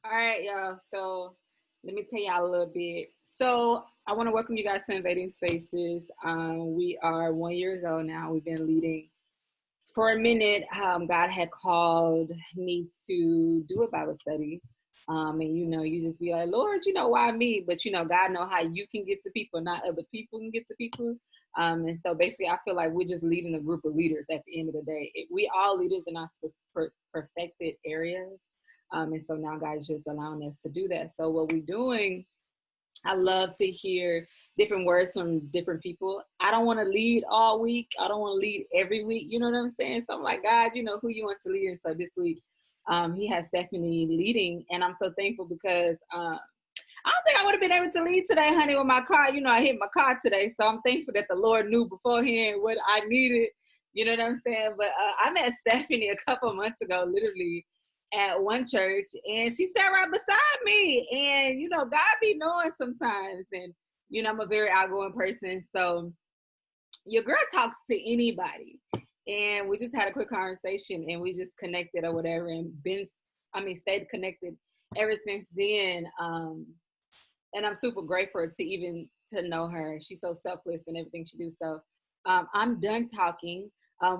All right, y'all. So let me tell y'all a little bit. So I want to welcome you guys to Invading Spaces. We are 1 year old now. We've been leading for a minute. God had called me to do a Bible study. And you just be like, Lord, why me? But God know how you can get to people, not other people can get to people. And so basically, I feel like we're just leading a group of leaders at the end of the day. We all leaders in our perfected areas. And so now God is just allowing us to do that. So what we're doing, I love to hear different words from different people. I don't want to lead all week. I don't want to lead every week. You know what I'm saying? So I'm like, God, who you want to lead. And so this week, he has Stephanie leading. And I'm so thankful because I don't think I would have been able to lead today, honey, with my car. I hit my car today. So I'm thankful that the Lord knew beforehand what I needed. You know what I'm saying? But I met Stephanie a couple months ago, literally, at one church, and she sat right beside me. And God be knowing sometimes, and I'm a very outgoing person, so your girl talks to anybody. And we just had a quick conversation, and we just connected or whatever, and stayed connected ever since then. And I'm super grateful to know her. She's so selfless in everything she do. So I'm done talking.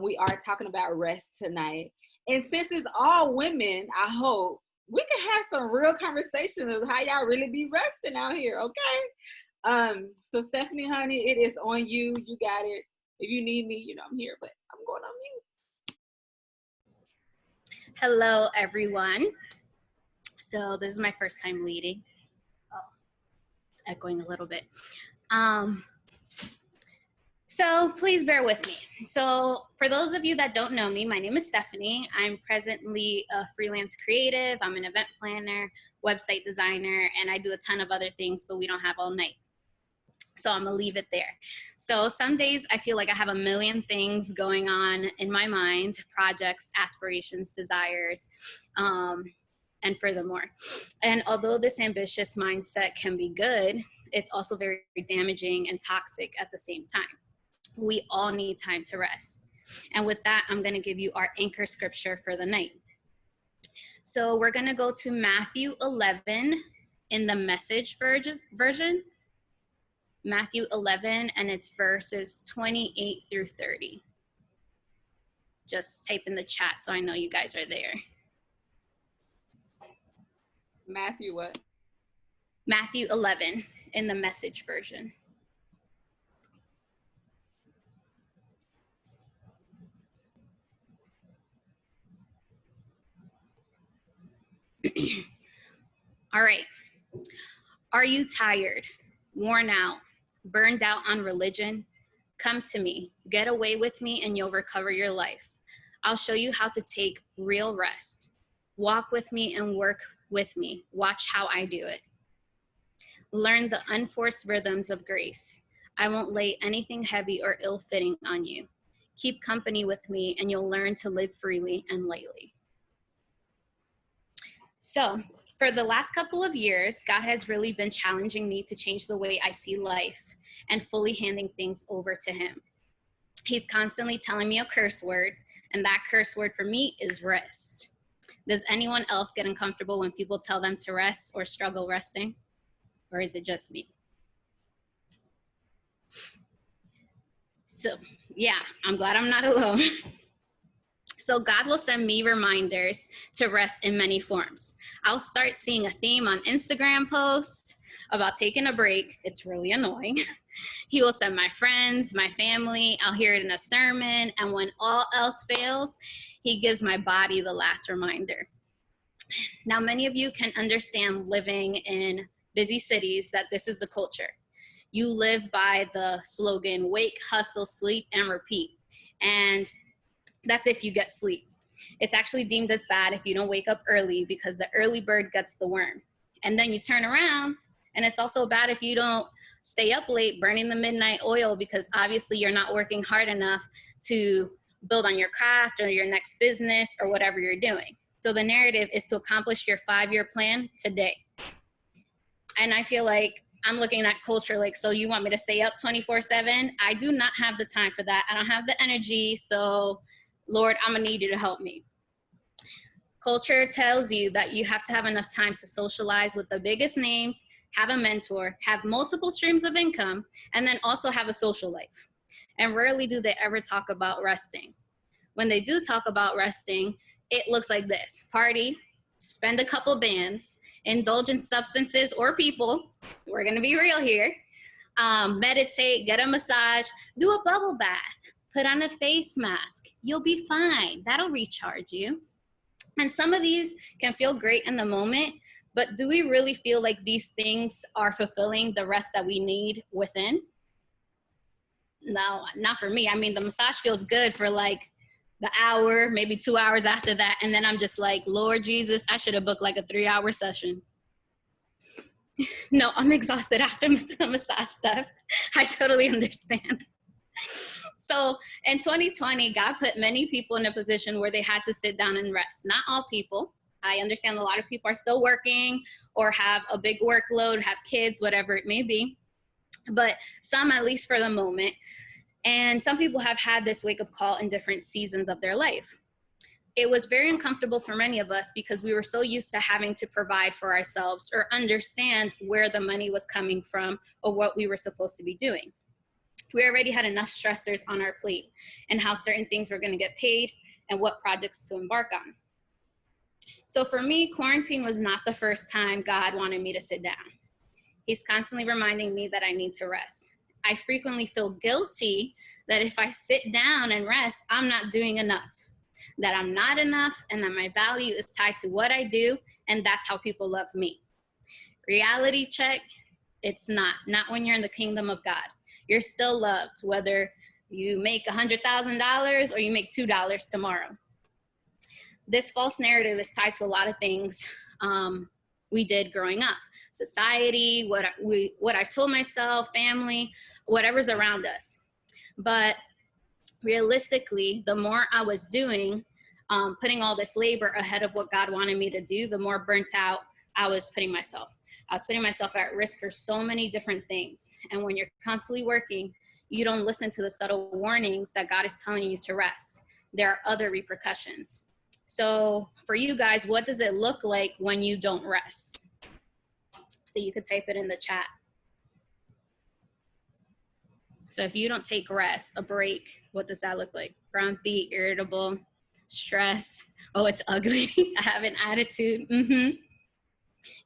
We are talking about rest tonight. And since it's all women, I hope we can have some real conversations of how y'all really be resting out here, okay? So Stephanie, honey, it is on you. You got it. If you need me, I'm here, but I'm going on mute. Hello, everyone. So this is my first time leading. Oh, it's echoing a little bit. So please bear with me. So for those of you that don't know me, my name is Stephanie. I'm presently a freelance creative. I'm an event planner, website designer, and I do a ton of other things, but we don't have all night. So I'm gonna leave it there. So some days I feel like I have a million things going on in my mind, projects, aspirations, desires, and furthermore. And although this ambitious mindset can be good, it's also very damaging and toxic at the same time. We all need time to rest. And with that, I'm going to give you our anchor scripture for the night. So we're going to go to Matthew 11 in the Message version. Matthew 11, and it's verses 28 through 30. Just type in the chat so I know you guys are there. Matthew what? Matthew 11 in the Message version. All right. Are you tired, worn out, burned out on religion? Come to me, get away with me, and you'll recover your life. I'll show you how to take real rest. Walk with me and work with me. Watch how I do it. Learn the unforced rhythms of grace. I won't lay anything heavy or ill-fitting on you. Keep company with me, and you'll learn to live freely and lightly. So, for the last couple of years, God has really been challenging me to change the way I see life and fully handing things over to him. He's constantly telling me a curse word, and that curse word for me is rest. Does anyone else get uncomfortable when people tell them to rest or struggle resting? Or is it just me? So, yeah, I'm glad I'm not alone. So God will send me reminders to rest in many forms. I'll start seeing a theme on Instagram posts about taking a break. It's really annoying. He will send my friends, my family. I'll hear it in a sermon. And when all else fails, he gives my body the last reminder. Now, many of you can understand living in busy cities that this is the culture. You live by the slogan, wake, hustle, sleep, and repeat. And that's if you get sleep. It's actually deemed as bad if you don't wake up early because the early bird gets the worm. And then you turn around, and it's also bad if you don't stay up late burning the midnight oil because obviously you're not working hard enough to build on your craft or your next business or whatever you're doing. So the narrative is to accomplish your 5-year plan today. And I feel like I'm looking at culture like, so you want me to stay up 24/7? I do not have the time for that. I don't have the energy. So Lord, I'm gonna need you to help me. Culture tells you that you have to have enough time to socialize with the biggest names, have a mentor, have multiple streams of income, and then also have a social life. And rarely do they ever talk about resting. When they do talk about resting, it looks like this: party, spend a couple bands, indulge in substances or people. We're gonna be real here. Meditate, get a massage, do a bubble bath, put on a face mask. You'll be fine. That'll recharge you. And some of these can feel great in the moment, but do we really feel like these things are fulfilling the rest that we need within? No, not for me. I mean, the massage feels good for like the hour, maybe 2 hours after that. And then I'm just like, Lord Jesus, I should have booked like a 3-hour session. No, I'm exhausted after the massage stuff. I totally understand. So in 2020, God put many people in a position where they had to sit down and rest. Not all people. I understand a lot of people are still working or have a big workload, have kids, whatever it may be. But some, at least for the moment. And some people have had this wake-up call in different seasons of their life. It was very uncomfortable for many of us because we were so used to having to provide for ourselves or understand where the money was coming from or what we were supposed to be doing. We already had enough stressors on our plate and how certain things were going to get paid and what projects to embark on. So for me, quarantine was not the first time God wanted me to sit down. He's constantly reminding me that I need to rest. I frequently feel guilty that if I sit down and rest, I'm not doing enough, that I'm not enough, and that my value is tied to what I do, and that's how people love me. Reality check, it's not when you're in the kingdom of God. You're still loved, whether you make $100,000 or you make $2 tomorrow. This false narrative is tied to a lot of things we did growing up. Society, what I've told myself, family, whatever's around us. But realistically, the more I was doing, putting all this labor ahead of what God wanted me to do, the more burnt out I was putting myself. I was putting myself at risk for so many different things. And when you're constantly working, you don't listen to the subtle warnings that God is telling you to rest. There are other repercussions. So for you guys, what does it look like when you don't rest? So you could type it in the chat. So if you don't take rest, a break, what does that look like? Grumpy, irritable, stress. Oh, it's ugly. I have an attitude.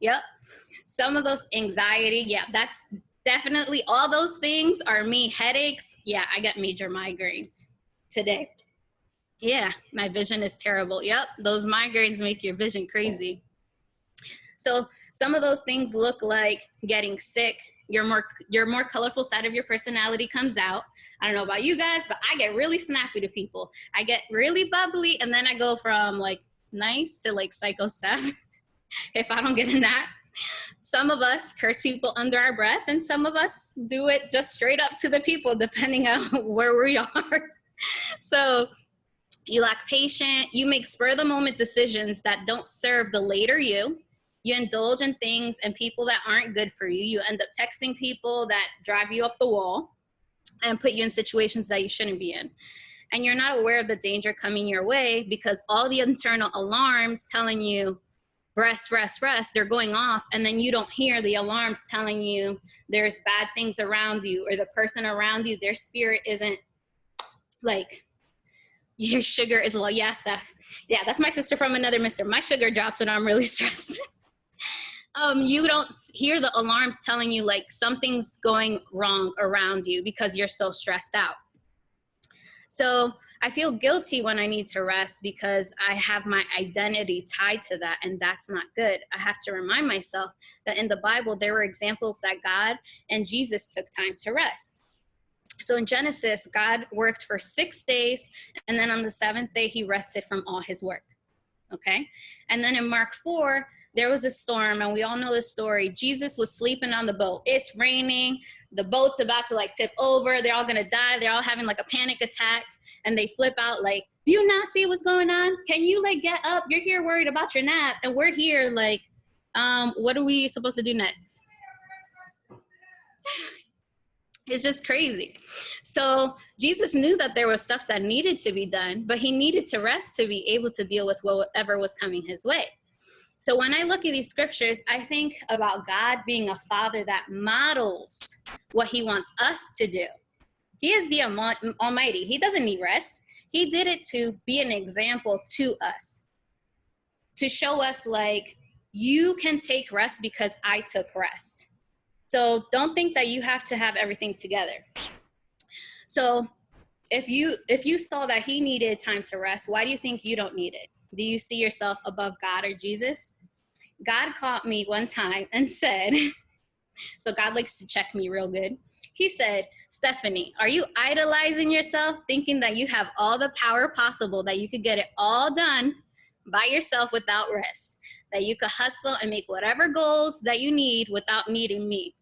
Yep. Some of those anxiety. Yeah, that's definitely, all those things are me. Headaches. Yeah, I got major migraines today. Yeah, my vision is terrible. Yep, those migraines make your vision crazy. So some of those things look like getting sick. Your more colorful side of your personality comes out. I don't know about you guys, but I get really snappy to people. I get really bubbly, and then I go from like nice to like psycho stuff if I don't get a nap. Some of us curse people under our breath, and some of us do it just straight up to the people, depending on where we are. So you lack patience. You make spur-of-the-moment decisions that don't serve the later you. You indulge in things and people that aren't good for you. You end up texting people that drive you up the wall and put you in situations that you shouldn't be in. And you're not aware of the danger coming your way because all the internal alarms telling you, rest, rest, rest, they're going off. And then you don't hear the alarms telling you there's bad things around you, or the person around you, their spirit isn't like, your sugar is low. Yeah, Steph. Yeah, that's my sister from another mister. My sugar drops when I'm really stressed. You don't hear the alarms telling you like something's going wrong around you because you're so stressed out. So I feel guilty when I need to rest because I have my identity tied to that, and that's not good. I have to remind myself that in the Bible, there were examples that God and Jesus took time to rest. So in Genesis, God worked for 6 days, and then on the 7th day, he rested from all his work, okay? And then in Mark 4, there was a storm, and we all know the story. Jesus was sleeping on the boat. It's raining. The boat's about to like tip over. They're all going to die. They're all having like a panic attack, and they flip out like, do you not see what's going on? Can you like get up? You're here worried about your nap, and we're here like, what are we supposed to do next? It's just crazy. So Jesus knew that there was stuff that needed to be done, but he needed to rest to be able to deal with whatever was coming his way. So when I look at these scriptures, I think about God being a father that models what he wants us to do. He is the Almighty. He doesn't need rest. He did it to be an example to us, to show us like, you can take rest because I took rest. So don't think that you have to have everything together. So if you saw that he needed time to rest, why do you think you don't need it? Do you see yourself above God or Jesus? God caught me one time and said, so God likes to check me real good. He said, Stephanie, are you idolizing yourself, thinking that you have all the power possible, that you could get it all done by yourself without rest, that you could hustle and make whatever goals that you need without needing me?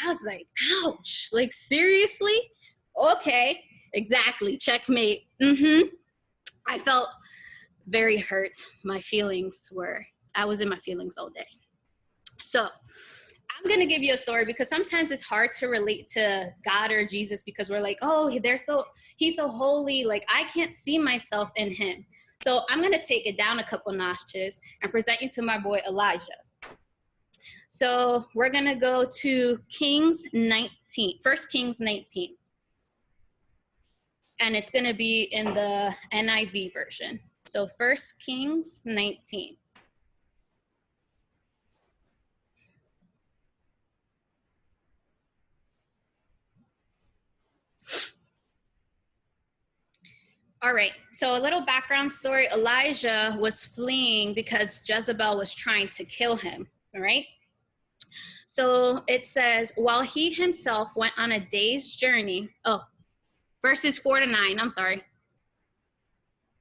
I was like, ouch, like seriously? Okay, exactly, checkmate. I felt very hurt. I was in my feelings all day. So I'm going to give you a story because sometimes it's hard to relate to God or Jesus because we're like, oh, he's so holy. Like I can't see myself in him. So I'm going to take it down a couple notches and present you to my boy Elijah. So we're going to go to Kings 19, 1 Kings 19. And it's going to be in the NIV version. So 1 Kings 19. All right, so a little background story. Elijah was fleeing because Jezebel was trying to kill him, all right? So it says, while he himself went on a day's journey, verses 4-9, I'm sorry.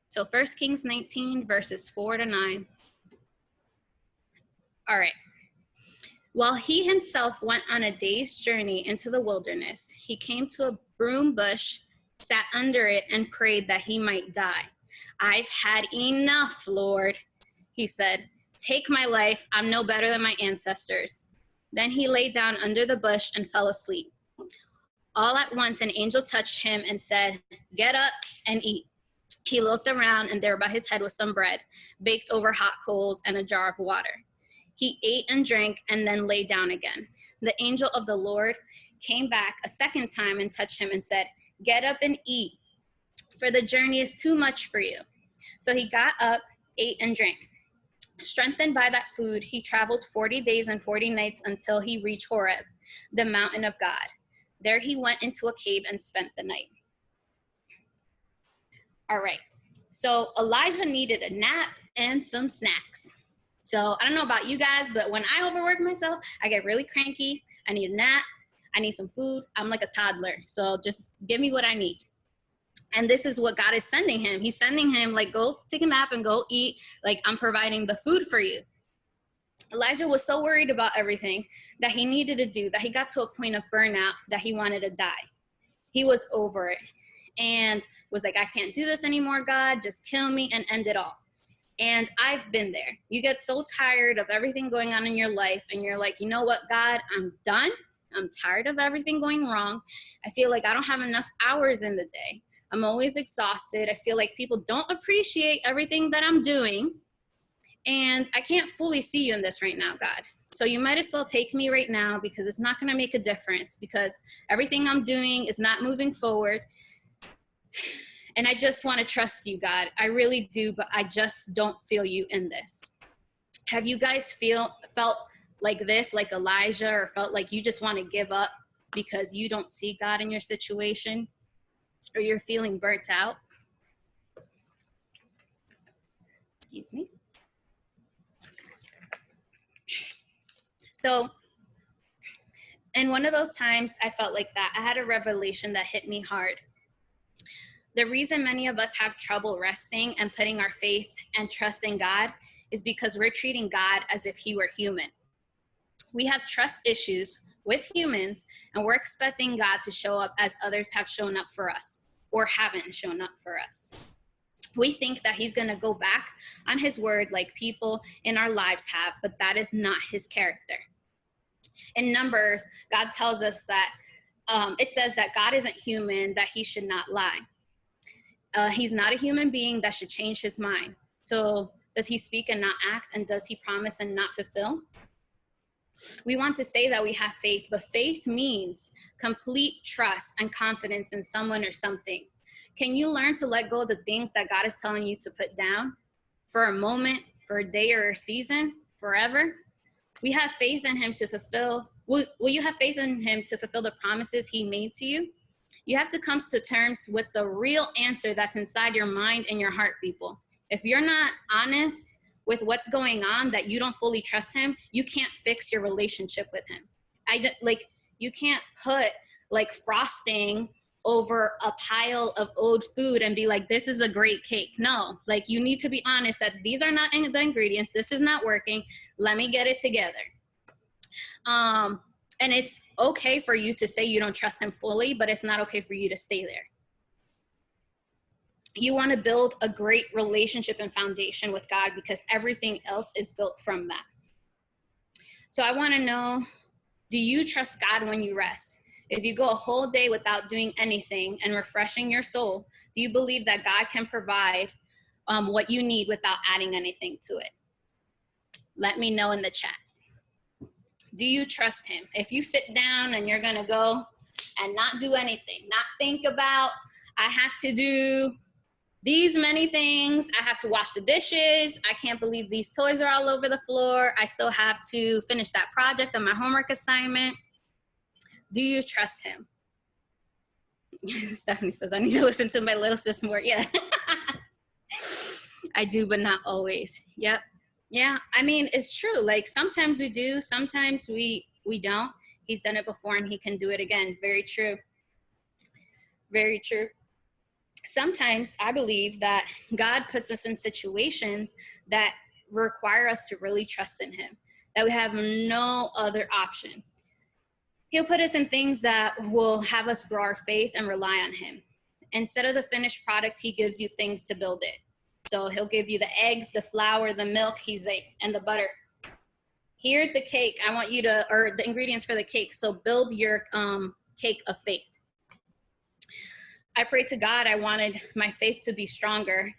So 1 Kings 19, verses 4-9. All right. While he himself went on a day's journey into the wilderness, he came to a broom bush, sat under it, and prayed that he might die. I've had enough, Lord, he said. Take my life. I'm no better than my ancestors. Then he lay down under the bush and fell asleep. All at once, an angel touched him and said, get up and eat. He looked around, and there by his head was some bread, baked over hot coals, and a jar of water. He ate and drank and then lay down again. The angel of the Lord came back a second time and touched him and said, get up and eat, for the journey is too much for you. So he got up, ate and drank. Strengthened by that food, he traveled 40 days and 40 nights until he reached Horeb, the mountain of God. There he went into a cave and spent the night. All right, so Elijah needed a nap and some snacks. So I don't know about you guys, but when I overwork myself, I get really cranky. I need a nap. I need some food. I'm like a toddler. So just give me what I need. And this is what God is sending him. He's sending him like, go take a nap and go eat. Like, I'm providing the food for you. Elijah was so worried about everything that he needed to do that he got to a point of burnout that he wanted to die. He was over it and was like, I can't do this anymore, God. Just kill me and end it all. And I've been there. You get so tired of everything going on in your life and you're like, you know what, God, I'm done. I'm tired of everything going wrong. I feel like I don't have enough hours in the day. I'm always exhausted. I feel like people don't appreciate everything that I'm doing. And I can't fully see you in this right now, God. So you might as well take me right now because it's not going to make a difference because everything I'm doing is not moving forward. And I just want to trust you, God. I really do, but I just don't feel you in this. Have you guys felt like this, like Elijah, or felt like you just want to give up because you don't see God in your situation? Or you're feeling burnt out? Excuse me. So, in one of those times I felt like that, I had a revelation that hit me hard. The reason many of us have trouble resting and putting our faith and trust in God is because we're treating God as if he were human. We have trust issues with humans, and we're expecting God to show up as others have shown up for us or haven't shown up for us. We think that he's going to go back on his word like people in our lives have, but that is not his character. In Numbers, God tells us that it says that God isn't human, that he should not lie. He's not a human being that should change his mind. So does he speak and not act? And does he promise and not fulfill? We want to say that we have faith, but faith means complete trust and confidence in someone or something. Can you learn to let go of the things that God is telling you to put down for a moment, for a day or a season, forever? We have faith in him to fulfill. Will you have faith in him to fulfill the promises he made to you? You have to come to terms with the real answer that's inside your mind and your heart, people. If you're not honest with what's going on, that you don't fully trust him, you can't fix your relationship with him. You can't put like frosting over a pile of old food and be like, this is a great cake. No, like you need to be honest that these are not the ingredients. This is not working. Let me get it together. And it's okay for you to say you don't trust him fully, but it's not okay for you to stay there. You want to build a great relationship and foundation with God because everything else is built from that. So I want to know, do you trust God when you rest? If you go a whole day without doing anything and refreshing your soul, do you believe that God can provide what you need without adding anything to it? Let me know in the chat. Do you trust him? If you sit down and you're going to go and not do anything, not think about, I have to do these many things. I have to wash the dishes. I can't believe these toys are all over the floor. I still have to finish that project on my homework assignment. Do you trust him? Stephanie says, I need to listen to my little sis more. Yeah. I do, but not always. Yep. Yeah. I mean, it's true. Like sometimes we do, sometimes we don't. He's done it before and he can do it again. Very true. Very true. Sometimes I believe that God puts us in situations that require us to really trust in him, that we have no other option. He'll put us in things that will have us grow our faith and rely on him. Instead of the finished product, he gives you things to build it. So he'll give you the eggs, the flour, the milk, and the butter. Here's the cake. I want you to, or the ingredients for the cake. So build your cake of faith. I prayed to God. I wanted my faith to be stronger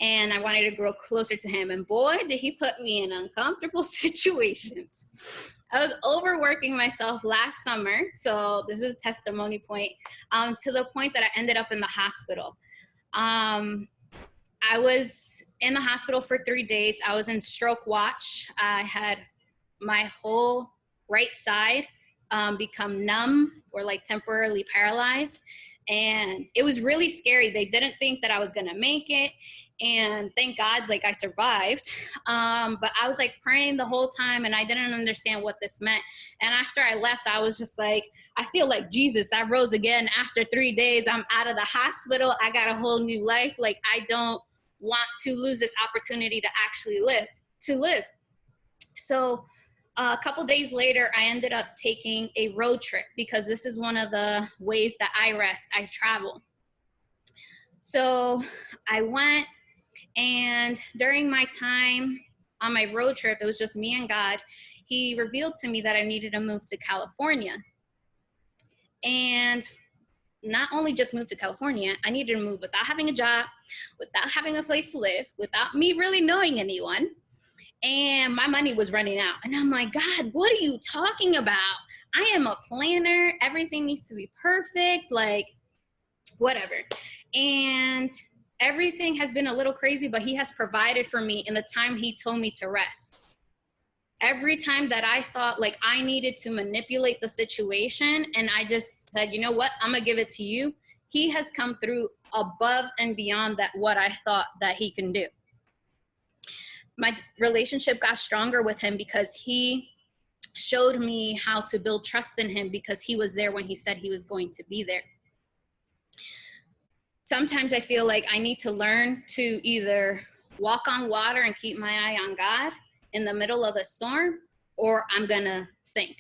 and I wanted to grow closer to him. And boy, did he put me in uncomfortable situations. I was overworking myself last summer. So this is a testimony point, to the point that I ended up in the hospital. I was in the hospital for 3 days. I was in stroke watch. I had my whole right side become numb or like temporarily paralyzed. And it was really scary. They didn't think that I was going to make it. And thank God, like I survived. But I was like praying the whole time and I didn't understand what this meant. And after I left, I was just like, I feel like Jesus, I rose again after 3 days. I'm out of the hospital. I got a whole new life. Like I don't want to lose this opportunity to actually live. So a couple days later, I ended up taking a road trip because this is one of the ways that I rest. I travel. So I went, and during my time on my road trip, it was just me and God. He revealed to me that I needed to move to California. And not only just move to California, I needed to move without having a job, without having a place to live, without me really knowing anyone. And my money was running out. And I'm like, God, what are you talking about? I am a planner. Everything needs to be perfect, like whatever. And everything has been a little crazy, but he has provided for me in the time he told me to rest. Every time that I thought like I needed to manipulate the situation and I just said, you know what, I'm gonna give it to you. He has come through above and beyond that what I thought that he can do. My relationship got stronger with him because he showed me how to build trust in him because he was there when he said he was going to be there. Sometimes I feel like I need to learn to either walk on water and keep my eye on God in the middle of the storm, or I'm gonna sink.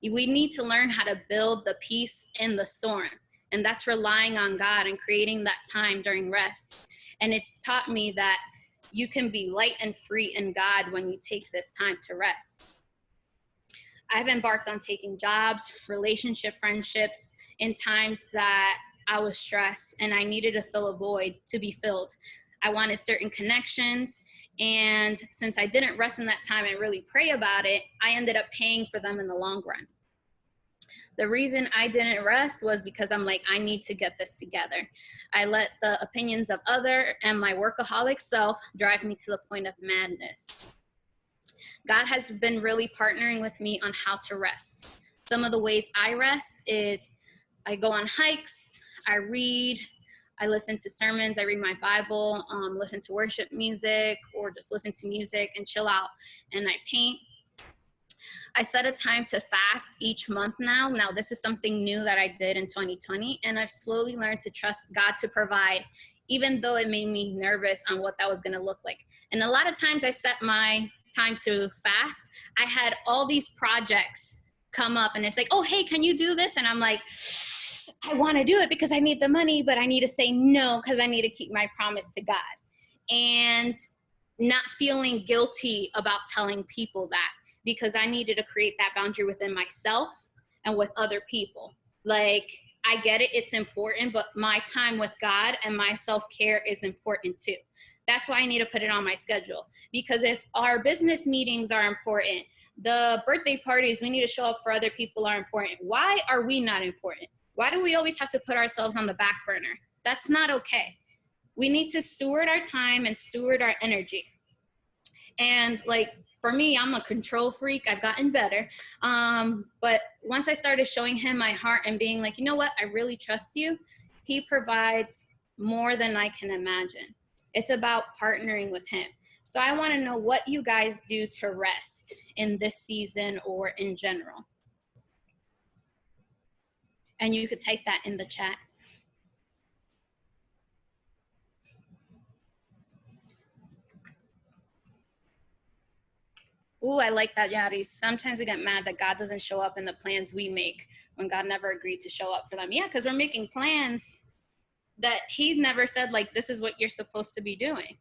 We need to learn how to build the peace in the storm. And that's relying on God and creating that time during rest. And it's taught me that you can be light and free in God when you take this time to rest. I've embarked on taking jobs, relationship, friendships in times that I was stressed and I needed to fill a void to be filled. I wanted certain connections. And since I didn't rest in that time and really pray about it, I ended up paying for them in the long run. The reason I didn't rest was because I'm like, I need to get this together. I let the opinions of other and my workaholic self drive me to the point of madness. God has been really partnering with me on how to rest. Some of the ways I rest is I go on hikes, I read, I listen to sermons, I read my Bible, listen to worship music, or just listen to music and chill out, and I paint. I set a time to fast each month now. Now, this is something new that I did in 2020, and I've slowly learned to trust God to provide, even though it made me nervous on what that was going to look like. And a lot of times I set my time to fast, I had all these projects come up, and it's like, oh, hey, can you do this? And I'm like, I want to do it because I need the money, but I need to say no because I need to keep my promise to God. And not feeling guilty about telling people that, because I needed to create that boundary within myself and with other people. Like, I get it, it's important, but my time with God and my self-care is important too. That's why I need to put it on my schedule. Because if our business meetings are important, the birthday parties we need to show up for other people are important, why are we not important? Why do we always have to put ourselves on the back burner? That's not okay. We need to steward our time and steward our energy. And like, for me, I'm a control freak. I've gotten better. But once I started showing him my heart and being like, you know what, I really trust you, he provides more than I can imagine. It's about partnering with him. So I want to know what you guys do to rest in this season or in general. And you could type that in the chat. Ooh, I like that, Yadi. Sometimes we get mad that God doesn't show up in the plans we make when God never agreed to show up for them. Yeah, because we're making plans that he never said, like, this is what you're supposed to be doing.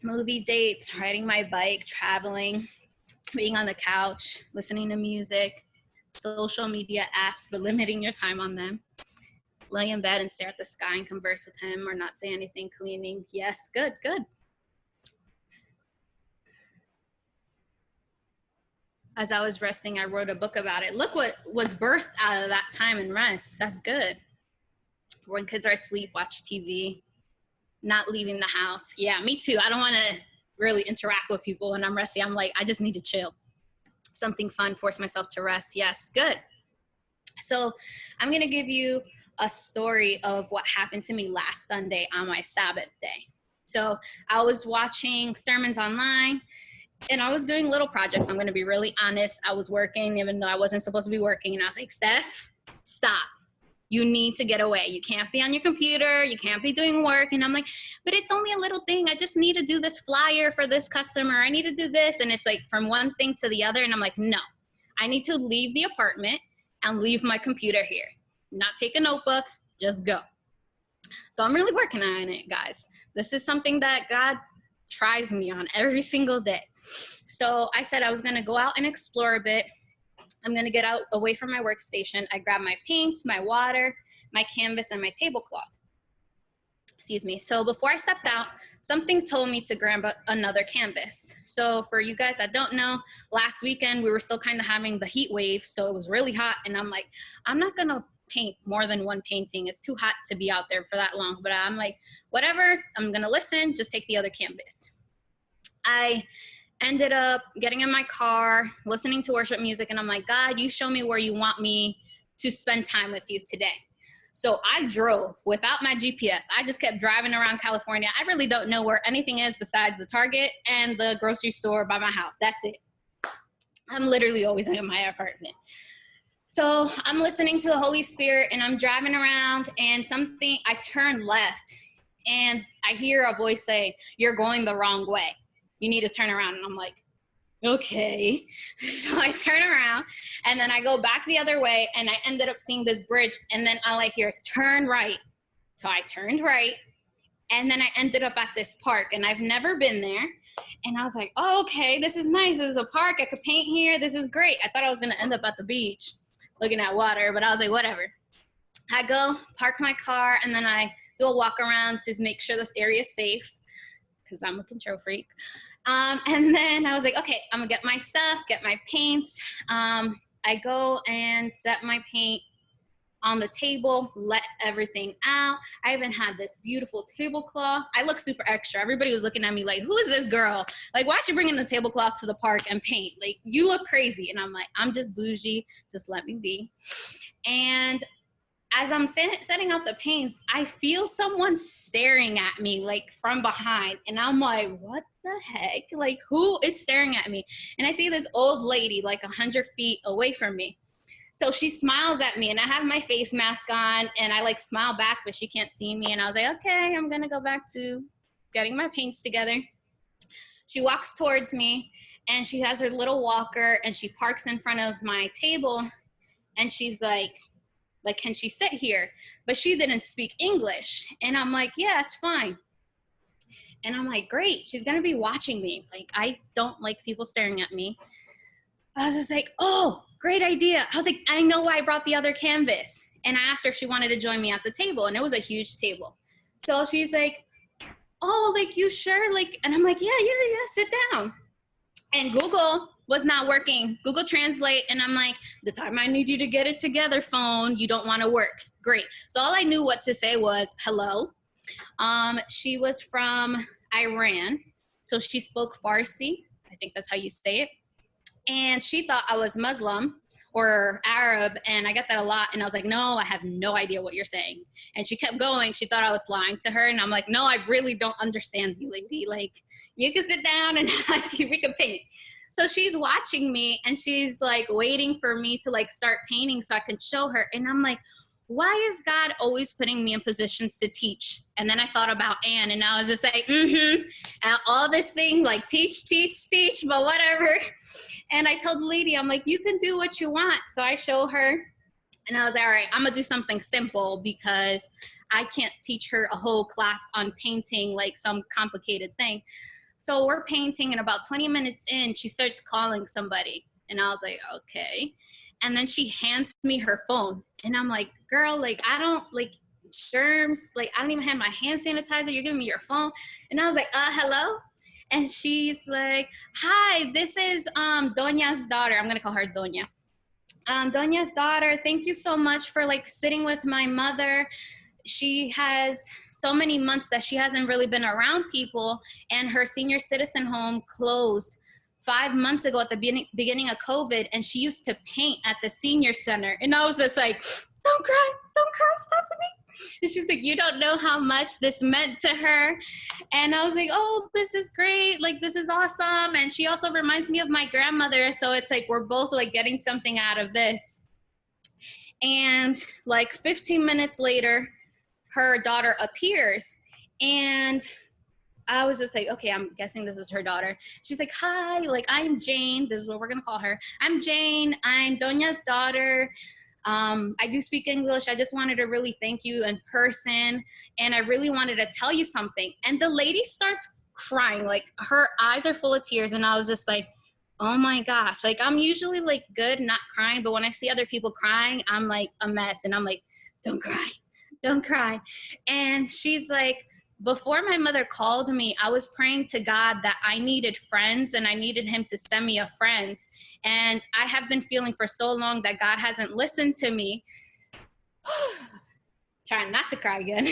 Movie dates, riding my bike, traveling, being on the couch, listening to music, social media apps, but limiting your time on them. Lay in bed and stare at the sky and converse with him or not say anything, cleaning. Yes, good, good. As I was resting, I wrote a book about it. Look what was birthed out of that time and rest. That's good. When kids are asleep, watch TV, not leaving the house. Yeah, me too. I don't want to really interact with people when I'm resting. I'm like, I just need to chill. Something fun, force myself to rest. Yes, good. So I'm going to give you a story of what happened to me last Sunday on my Sabbath day. So I was watching sermons online, and I was doing little projects. I'm going to be really honest. I was working even though I wasn't supposed to be working. And I was like, Steph, stop. You need to get away. You can't be on your computer. You can't be doing work. And I'm like, but it's only a little thing. I just need to do this flyer for this customer. I need to do this. And it's like from one thing to the other. And I'm like, no, I need to leave the apartment and leave my computer here. Not take a notebook, just go. So I'm really working on it, guys. This is something that God tries me on every single day. So I said I was going to go out and explore a bit. I'm going to get out away from my workstation. I grabbed my paints, my water, my canvas, and my tablecloth. Excuse me. So before I stepped out, something told me to grab another canvas. So for you guys that don't know, last weekend we were still kind of having the heat wave. So it was really hot. And I'm like, I'm not going to paint more than one painting. It's too hot to be out there for that long. But I'm like, whatever, I'm going to listen, just take the other canvas. I ended up getting in my car, listening to worship music, and I'm like, God, you show me where you want me to spend time with you today. So I drove without my GPS. I just kept driving around California. I really don't know where anything is besides the Target and the grocery store by my house. That's it. I'm literally always in my apartment. So I'm listening to the Holy Spirit and I'm driving around, and I turn left and I hear a voice say, you're going the wrong way. You need to turn around. And I'm like, okay. So I turn around and then I go back the other way, and I ended up seeing this bridge, and then all I hear is turn right. So I turned right, and then I ended up at this park, and I've never been there. And I was like, oh, okay, this is nice. This is a park. I could paint here. This is great. I thought I was going to end up at the beach looking at water, but I was like, whatever. I go park my car, and then I do a walk around to make sure this area is safe, because I'm a control freak. And then I was like, okay, I'm gonna get my stuff, get my paints. I go and set my paint on the table, let everything out. I even had this beautiful tablecloth. I look super extra. Everybody was looking at me like, who is this girl? Like, why is she bringing the tablecloth to the park and paint? Like, you look crazy. And I'm like, I'm just bougie. Just let me be. And as I'm setting out the paints, I feel someone staring at me, like, from behind. And I'm like, what the heck? Like, who is staring at me? And I see this old lady, like 100 feet away from me. So she smiles at me, and I have my face mask on, and I like smile back, but she can't see me. And I was like, okay, I'm gonna go back to getting my paints together. She walks towards me, and she has her little walker, and she parks in front of my table, and she's like, can she sit here? But she didn't speak English. And I'm like, yeah, it's fine. And I'm like, great, she's gonna be watching me. Like, I don't like people staring at me. I was just like, oh, great idea. I was like, I know why I brought the other canvas. And I asked her if she wanted to join me at the table, and it was a huge table. So she's like, oh, like, you sure? Like, and I'm like, yeah, sit down. And Google was not working. Google Translate, and I'm like, the time I need you to get it together, phone, you don't want to work. Great. So all I knew what to say was, hello. She was from Iran, so she spoke Farsi. I think that's how you say it. And she thought I was Muslim or Arab, and I get that a lot. And I was like, no, I have no idea what you're saying. And she kept going. She thought I was lying to her. And I'm like, no, I really don't understand you, lady. Like, you can sit down and we can paint. So she's watching me, and she's like waiting for me to like start painting so I can show her. And I'm like, why is God always putting me in positions to teach? And then I thought about Anne, and I was just like, and all this thing, like teach, but whatever. And I told the lady, I'm like, you can do what you want. So I show her, and I was like, all right, I'm gonna do something simple, because I can't teach her a whole class on painting, like some complicated thing. So we're painting, and about 20 minutes in, she starts calling somebody. And I was like, okay. And then she hands me her phone. And I'm like, girl, like, I don't like germs. Like, I don't even have my hand sanitizer. You're giving me your phone. And I was like, hello? And she's like, hi, this is Doña's daughter. I'm going to call her Doña. Doña's daughter, thank you so much for like sitting with my mother. She has so many months that she hasn't really been around people, and her senior citizen home closed 5 months ago at the beginning of COVID, and she used to paint at the senior center. And I was just like, don't cry, Stephanie. And she's like, you don't know how much this meant to her. And I was like, oh, this is great. Like, this is awesome. And she also reminds me of my grandmother. So it's like, we're both like getting something out of this. And like 15 minutes later, her daughter appears, and I was just like, okay, I'm guessing this is her daughter. She's like, hi, like, I'm Jane. This is what we're going to call her. I'm Jane. I'm Doña's daughter. I do speak English. I just wanted to really thank you in person. And I really wanted to tell you something. And the lady starts crying. Like, her eyes are full of tears. And I was just like, oh my gosh. Like, I'm usually like good, not crying. But when I see other people crying, I'm like a mess. And I'm like, don't cry. Don't cry. And she's like, before my mother called me, I was praying to God that I needed friends, and I needed him to send me a friend. And I have been feeling for so long that God hasn't listened to me. Trying not to cry again.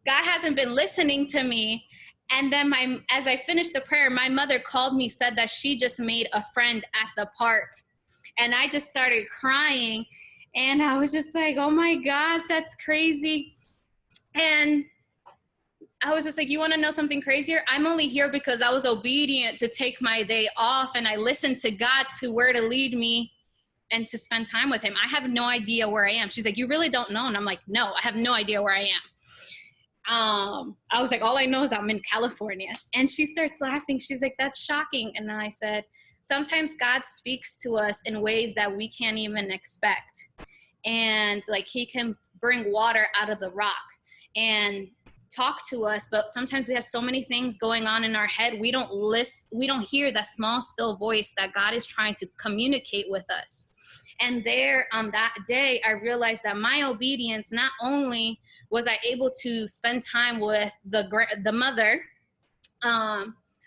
God hasn't been listening to me. And then as I finished the prayer, my mother called me, said that she just made a friend at the park. And I just started crying. And I was just like, oh my gosh, that's crazy. And I was just like, you want to know something crazier? I'm only here because I was obedient to take my day off, and I listened to God to where to lead me and to spend time with him. I have no idea where I am. She's like, you really don't know? And I'm like, no, I have no idea where I am. I was like, all I know is I'm in California. And she starts laughing. She's like, that's shocking. And I said, sometimes God speaks to us in ways that we can't even expect. And like, he can bring water out of the rock. And talk to us, but sometimes we have so many things going on in our head. We don't hear that small, still voice that God is trying to communicate with us. And there on that day, I realized that my obedience, not only was I able to spend time with the mother,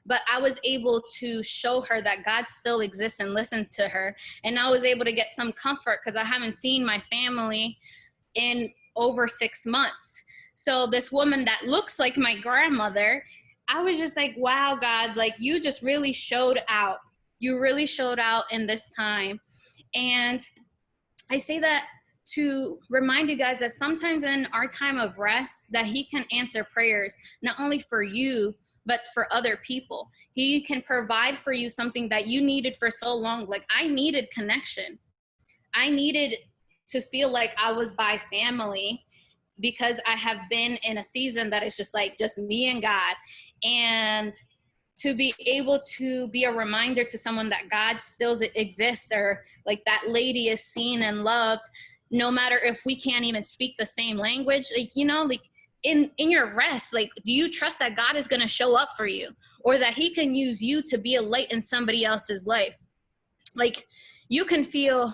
but I was able to show her that God still exists and listens to her. And I was able to get some comfort because I haven't seen my family in over 6 months. So this woman that looks like my grandmother, I was just like, wow, God, like you just really showed out. You really showed out in this time. And I say that to remind you guys that sometimes in our time of rest, that he can answer prayers, not only for you, but for other people. He can provide for you something that you needed for so long. Like I needed connection. I needed to feel like I was by family, because I have been in a season that is just like just me and God. And to be able to be a reminder to someone that God still exists, or like that lady is seen and loved, no matter if we can't even speak the same language. Like, you know, like in your rest, like, do you trust that God is going to show up for you, or that he can use you to be a light in somebody else's life? Like you can feel,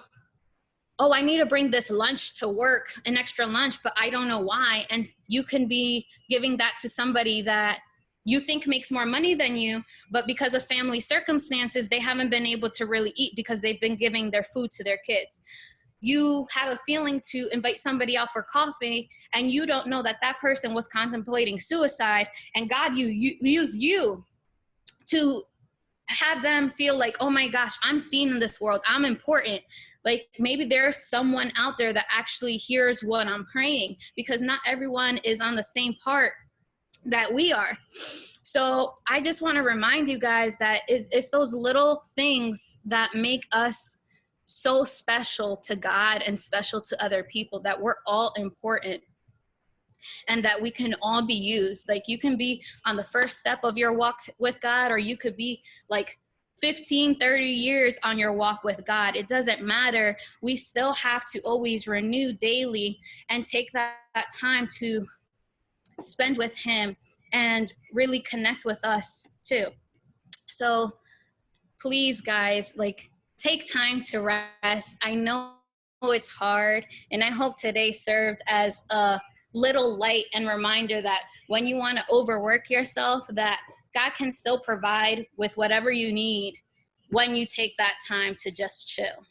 oh, I need to bring this lunch to work, an extra lunch, but I don't know why. And you can be giving that to somebody that you think makes more money than you, but because of family circumstances, they haven't been able to really eat because they've been giving their food to their kids. You have a feeling to invite somebody out for coffee, and you don't know that that person was contemplating suicide, and God, you use you to have them feel like, oh my gosh, I'm seen in this world. I'm important. Like maybe there's someone out there that actually hears what I'm praying, because not everyone is on the same part that we are. So I just want to remind you guys that it's those little things that make us so special to God and special to other people, that we're all important and that we can all be used. Like you can be on the first step of your walk with God, or you could be like 15, 30 years on your walk with God. It doesn't matter. We still have to always renew daily and take that time to spend with him and really connect with us too. So please, guys, like take time to rest. I know it's hard, and I hope today served as a little light and reminder that when you want to overwork yourself, that God can still provide with whatever you need when you take that time to just chill.